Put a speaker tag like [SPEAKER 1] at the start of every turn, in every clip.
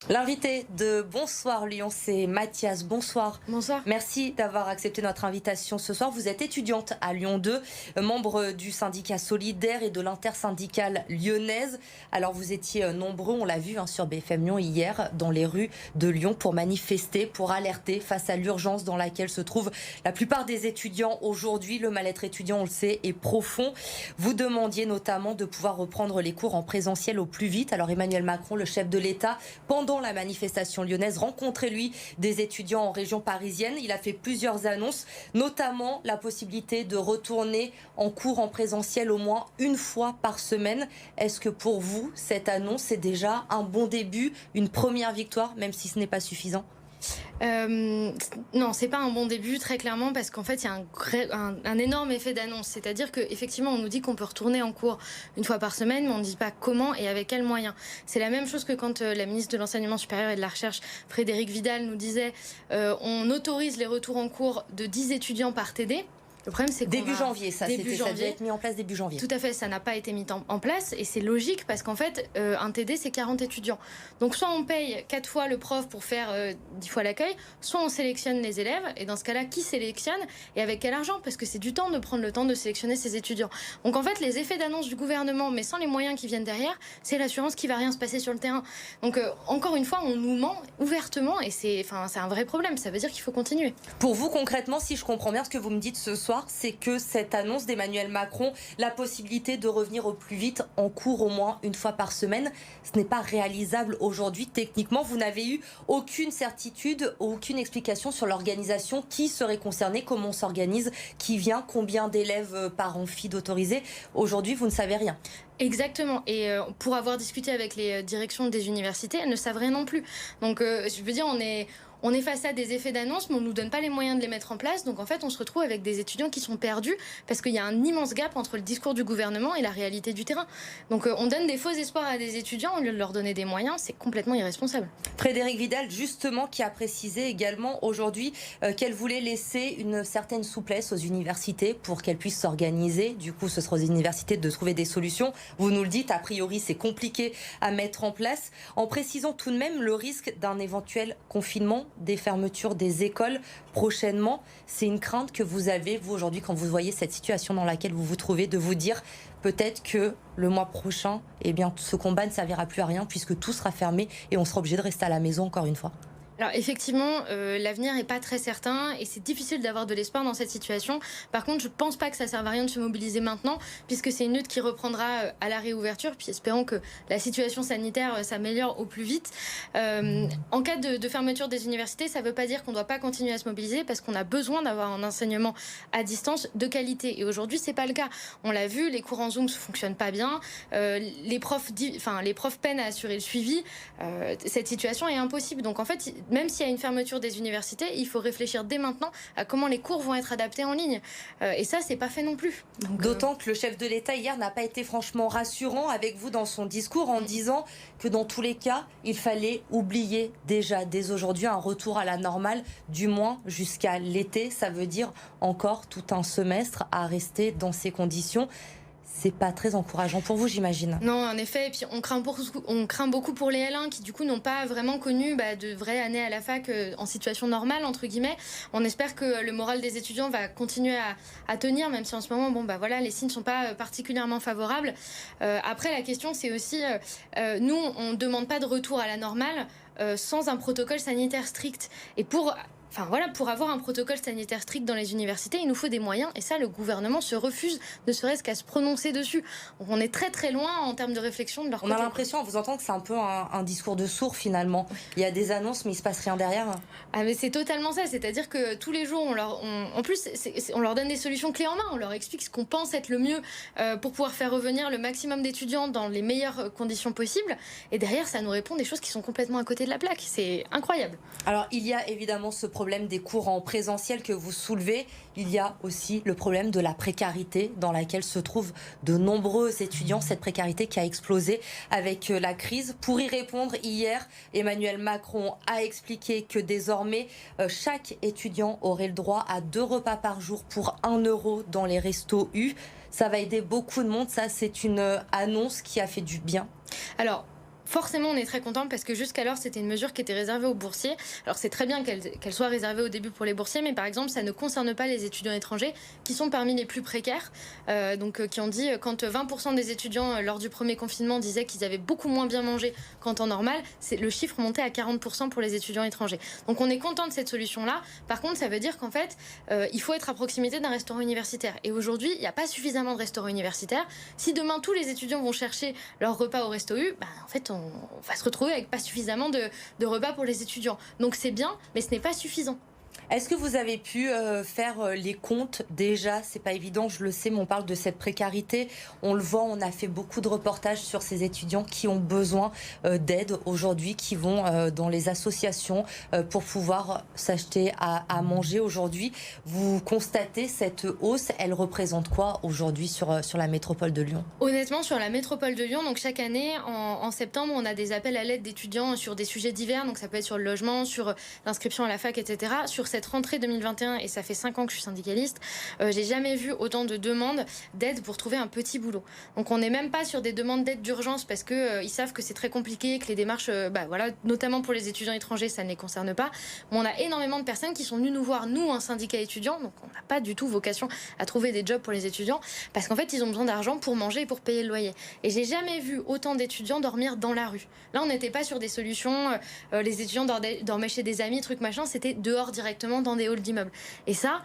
[SPEAKER 1] L'invité de Bonsoir Lyon, c'est Mathias. Bonsoir.
[SPEAKER 2] Bonsoir.
[SPEAKER 1] Merci d'avoir accepté notre invitation ce soir. Vous êtes étudiante à Lyon 2, membre du syndicat Solidaire et de l'intersyndicale lyonnaise. Alors vous étiez nombreux, on l'a vu sur BFM Lyon hier, dans les rues de Lyon pour manifester, pour alerter face à l'urgence dans laquelle se trouvent la plupart des étudiants aujourd'hui. Le mal-être étudiant, on le sait, est profond. Vous demandiez notamment de pouvoir reprendre les cours en présentiel au plus vite. Alors Emmanuel Macron, le chef de l'État, pendant la manifestation lyonnaise, rencontrait lui des étudiants en région parisienne. Il a fait plusieurs annonces, notamment la possibilité de retourner en cours en présentiel au moins une fois par semaine. Est-ce que pour vous, cette annonce est déjà un bon début, une première victoire, même si ce n'est pas suffisant ?
[SPEAKER 2] Non, c'est pas un bon début, très clairement, parce qu'en fait, il y a un énorme effet d'annonce. C'est-à-dire qu'effectivement, on nous dit qu'on peut retourner en cours une fois par semaine, mais on ne dit pas comment et avec quels moyens. C'est la même chose que quand la ministre de l'Enseignement supérieur et de la Recherche, Frédérique Vidal, nous disait on autorise les retours en cours de 10 étudiants par TD. Le problème, c'est
[SPEAKER 1] début janvier, ça devait être mis en place début janvier.
[SPEAKER 2] Tout à fait, ça n'a pas été mis en place et c'est logique parce qu'en fait, un TD, c'est 40 étudiants. Donc soit on paye 4 fois le prof pour faire 10 fois l'accueil, soit on sélectionne les élèves et dans ce cas-là, qui sélectionne et avec quel argent ? Parce que c'est du temps de prendre le temps de sélectionner ces étudiants. Donc en fait, les effets d'annonce du gouvernement, mais sans les moyens qui viennent derrière, c'est l'assurance qu'il ne va rien se passer sur le terrain. Donc encore une fois, on nous ment ouvertement et c'est un vrai problème. Ça veut dire qu'il faut continuer.
[SPEAKER 1] Pour vous, concrètement, si je comprends bien ce que vous me dites ce soir, c'est que cette annonce d'Emmanuel Macron, la possibilité de revenir au plus vite en cours au moins une fois par semaine, ce n'est pas réalisable aujourd'hui. Techniquement, vous n'avez eu aucune certitude, aucune explication sur l'organisation, qui serait concerné, comment on s'organise, qui vient, combien d'élèves par amphi d'autorisés. Aujourd'hui, vous ne savez rien.
[SPEAKER 2] Exactement. Et pour avoir discuté avec les directions des universités, elles ne savent rien non plus. Donc, je veux dire, on est face à des effets d'annonce, mais on ne nous donne pas les moyens de les mettre en place. Donc, en fait, on se retrouve avec des étudiants qui sont perdus parce qu'il y a un immense gap entre le discours du gouvernement et la réalité du terrain. Donc, on donne des faux espoirs à des étudiants au lieu de leur donner des moyens. C'est complètement irresponsable.
[SPEAKER 1] Frédérique Vidal, justement, qui a précisé également aujourd'hui qu'elle voulait laisser une certaine souplesse aux universités pour qu'elles puissent s'organiser. Du coup, ce sera aux universités de trouver des solutions. Vous nous le dites, a priori, c'est compliqué à mettre en place, en précisant tout de même le risque d'un éventuel confinement, des fermetures des écoles prochainement. C'est une crainte que vous avez, vous, aujourd'hui, quand vous voyez cette situation dans laquelle vous vous trouvez, de vous dire peut-être que le mois prochain, ce combat ne servira plus à rien puisque tout sera fermé et on sera obligé de rester à la maison encore une fois.
[SPEAKER 2] Alors effectivement, l'avenir n'est pas très certain et c'est difficile d'avoir de l'espoir dans cette situation. Par contre, je ne pense pas que ça serve à rien de se mobiliser maintenant puisque c'est une lutte qui reprendra à la réouverture. Puis espérons que la situation sanitaire s'améliore au plus vite. En cas de fermeture des universités, ça ne veut pas dire qu'on ne doit pas continuer à se mobiliser parce qu'on a besoin d'avoir un enseignement à distance de qualité. Et aujourd'hui, ce n'est pas le cas. On l'a vu, les cours en Zoom ne fonctionnent pas bien. Les profs peinent à assurer le suivi. Cette situation est impossible. Donc en fait, même s'il y a une fermeture des universités, il faut réfléchir dès maintenant à comment les cours vont être adaptés en ligne. Et ça, c'est pas fait non plus.
[SPEAKER 1] D'autant que le chef de l'État hier n'a pas été franchement rassurant avec vous dans son discours en disant que dans tous les cas, il fallait oublier déjà dès aujourd'hui un retour à la normale, du moins jusqu'à l'été. Ça veut dire encore tout un semestre à rester dans ces conditions. C'est pas très encourageant pour vous, j'imagine.
[SPEAKER 2] Non, en effet. Et puis on craint beaucoup pour les L1 qui, du coup, n'ont pas vraiment connu de vraies années à la fac en situation normale, entre guillemets. On espère que le moral des étudiants va continuer à tenir, même si en ce moment, les signes ne sont pas particulièrement favorables. Après, la question, c'est aussi, nous, on ne demande pas de retour à la normale sans un protocole sanitaire strict. Et pour avoir un protocole sanitaire strict dans les universités, il nous faut des moyens. Et ça, le gouvernement se refuse, ne serait-ce qu'à se prononcer dessus. Donc on est très très loin en termes de réflexion de leur côté.
[SPEAKER 1] On a l'impression, en vous entendant, que c'est un peu un discours de sourd finalement. Il y a des annonces, mais il ne se passe rien derrière.
[SPEAKER 2] Ah mais c'est totalement ça. C'est-à-dire que tous les jours, on leur donne des solutions clés en main. On leur explique ce qu'on pense être le mieux pour pouvoir faire revenir le maximum d'étudiants dans les meilleures conditions possibles. Et derrière, ça nous répond des choses qui sont complètement à côté de la plaque. C'est incroyable.
[SPEAKER 1] Alors, il y a évidemment ce problème des cours en présentiel que vous soulevez. Il y a aussi le problème de la précarité dans laquelle se trouvent de nombreux étudiants, cette précarité qui a explosé avec la crise. Pour y répondre, hier, Emmanuel Macron a expliqué que désormais, chaque étudiant aurait le droit à 2 repas par jour pour 1 euro dans les restos U. Ça va aider beaucoup de monde. Ça, c'est une annonce qui a fait du bien.
[SPEAKER 2] Alors, forcément, on est très content parce que jusqu'alors, c'était une mesure qui était réservée aux boursiers. Alors, c'est très bien qu'elle soit réservée au début pour les boursiers, mais par exemple, ça ne concerne pas les étudiants étrangers qui sont parmi les plus précaires. Qui ont dit, quand 20% des étudiants, lors du premier confinement, disaient qu'ils avaient beaucoup moins bien mangé qu'en temps normal, le chiffre montait à 40% pour les étudiants étrangers. Donc, on est content de cette solution-là. Par contre, ça veut dire qu'en fait, il faut être à proximité d'un restaurant universitaire. Et aujourd'hui, il n'y a pas suffisamment de restaurants universitaires. Si demain, tous les étudiants vont chercher leur repas au Resto U, en fait, on va se retrouver avec pas suffisamment de repas pour les étudiants. Donc c'est bien, mais ce n'est pas suffisant.
[SPEAKER 1] Est-ce que vous avez pu faire les comptes déjà? C'est pas évident, je le sais, mais on parle de cette précarité. On le voit, on a fait beaucoup de reportages sur ces étudiants qui ont besoin d'aide aujourd'hui, qui vont dans les associations pour pouvoir s'acheter à manger aujourd'hui. Vous constatez cette hausse, elle représente quoi aujourd'hui sur la métropole de Lyon?
[SPEAKER 2] Honnêtement, sur la métropole de Lyon, donc chaque année, en septembre, on a des appels à l'aide d'étudiants sur des sujets divers. Donc ça peut être sur le logement, sur l'inscription à la fac, etc. Sur cette rentrée 2021, et ça fait 5 ans que je suis syndicaliste, j'ai jamais vu autant de demandes d'aide pour trouver un petit boulot. Donc on n'est même pas sur des demandes d'aide d'urgence parce que ils savent que c'est très compliqué, que les démarches, notamment pour les étudiants étrangers, ça ne les concerne pas. Mais on a énormément de personnes qui sont venues nous voir, nous, un syndicat étudiant, donc on n'a pas du tout vocation à trouver des jobs pour les étudiants, parce qu'en fait, ils ont besoin d'argent pour manger et pour payer le loyer. Et j'ai jamais vu autant d'étudiants dormir dans la rue. Là, on n'était pas sur des solutions, les étudiants dormaient chez des amis, trucs machin, c'était dehors directement dans des halls d'immeubles. Et ça,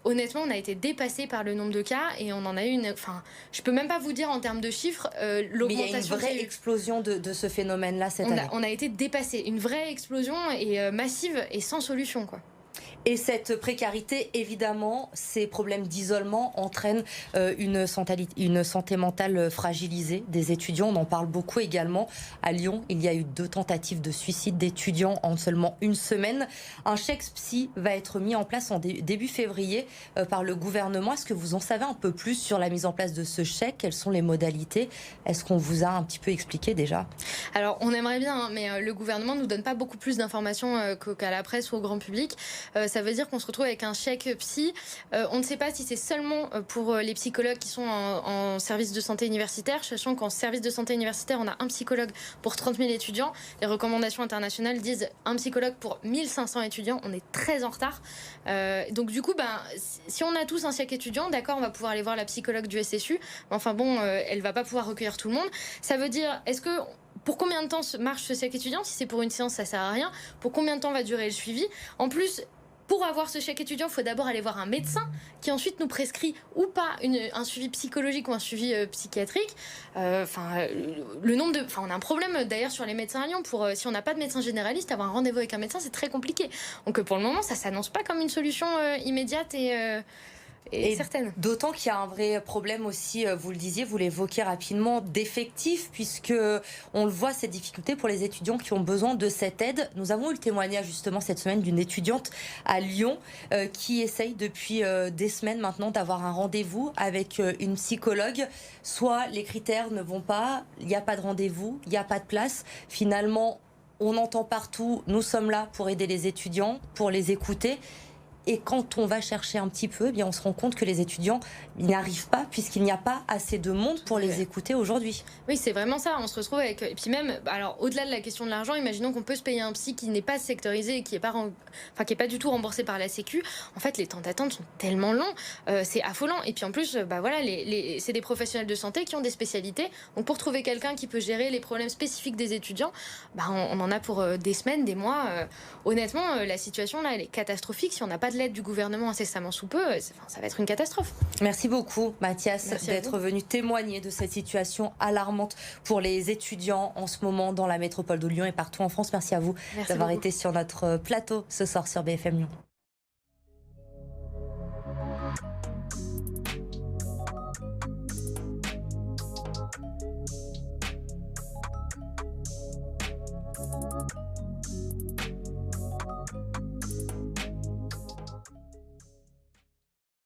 [SPEAKER 2] honnêtement, on a été dépassé par le nombre de cas et on en a eu une... Enfin, je peux même pas vous dire en termes de chiffres l'augmentation.
[SPEAKER 1] Mais il y a une vraie explosion de ce phénomène-là cette année.
[SPEAKER 2] On a été dépassé. Une vraie explosion et massive et sans solution, quoi.
[SPEAKER 1] Et cette précarité, évidemment, ces problèmes d'isolement entraînent une santé mentale fragilisée des étudiants. On en parle beaucoup également. À Lyon, il y a eu 2 tentatives de suicide d'étudiants en seulement une semaine. Un chèque psy va être mis en place en début février par le gouvernement. Est-ce que vous en savez un peu plus sur la mise en place de ce chèque? Quelles sont les modalités? Est-ce qu'on vous a un petit peu expliqué déjà?
[SPEAKER 2] Alors, on aimerait bien, mais le gouvernement ne nous donne pas beaucoup plus d'informations qu'à la presse ou au grand public. Ça veut dire qu'on se retrouve avec un chèque psy. On ne sait pas si c'est seulement pour les psychologues qui sont en service de santé universitaire, sachant qu'en service de santé universitaire, on a un psychologue pour 30 000 étudiants. Les recommandations internationales disent un psychologue pour 1500 étudiants. On est très en retard. Donc du coup, si on a tous un chèque étudiant, d'accord, on va pouvoir aller voir la psychologue du SSU. Enfin bon, elle va pas pouvoir recueillir tout le monde. Ça veut dire, pour combien de temps marche ce chèque étudiant? Si c'est pour une séance, ça sert à rien. Pour combien de temps va durer le suivi? En plus, pour avoir ce chèque étudiant, il faut d'abord aller voir un médecin qui ensuite nous prescrit ou pas un suivi psychologique ou un suivi psychiatrique. On a un problème d'ailleurs sur les médecins à Lyon. Si on n'a pas de médecin généraliste, avoir un rendez-vous avec un médecin, c'est très compliqué. Donc pour le moment, ça s'annonce pas comme une solution immédiate et certaine.
[SPEAKER 1] D'autant qu'il y a un vrai problème aussi, vous le disiez, vous l'évoquiez rapidement, d'effectifs, puisque on le voit, ces difficultés pour les étudiants qui ont besoin de cette aide. Nous avons eu le témoignage justement cette semaine d'une étudiante à Lyon qui essaye depuis des semaines maintenant d'avoir un rendez-vous avec une psychologue. Soit les critères ne vont pas, il n'y a pas de rendez-vous, il n'y a pas de place. Finalement, on entend partout, nous sommes là pour aider les étudiants, pour les écouter. Et quand on va chercher un petit peu, on se rend compte que les étudiants n'y arrivent pas puisqu'il n'y a pas assez de monde pour les écouter aujourd'hui.
[SPEAKER 2] Oui, c'est vraiment ça. On se retrouve avec... Et puis même, alors au-delà de la question de l'argent, imaginons qu'on peut se payer un psy qui n'est pas sectorisé et qui est pas du tout remboursé par la Sécu. En fait, les temps d'attente sont tellement longs, c'est affolant. Et puis en plus, c'est des professionnels de santé qui ont des spécialités. Donc pour trouver quelqu'un qui peut gérer les problèmes spécifiques des étudiants, on en a pour des semaines, des mois. Honnêtement, la situation là, elle est catastrophique. Si on n'a pas de l'aide du gouvernement incessamment sous peu, ça va être une catastrophe.
[SPEAKER 1] Merci beaucoup Mathias d'être venu témoigner de cette situation alarmante pour les étudiants en ce moment dans la métropole de Lyon et partout en France. Merci à vous d'avoir été sur notre plateau ce soir sur BFM Lyon.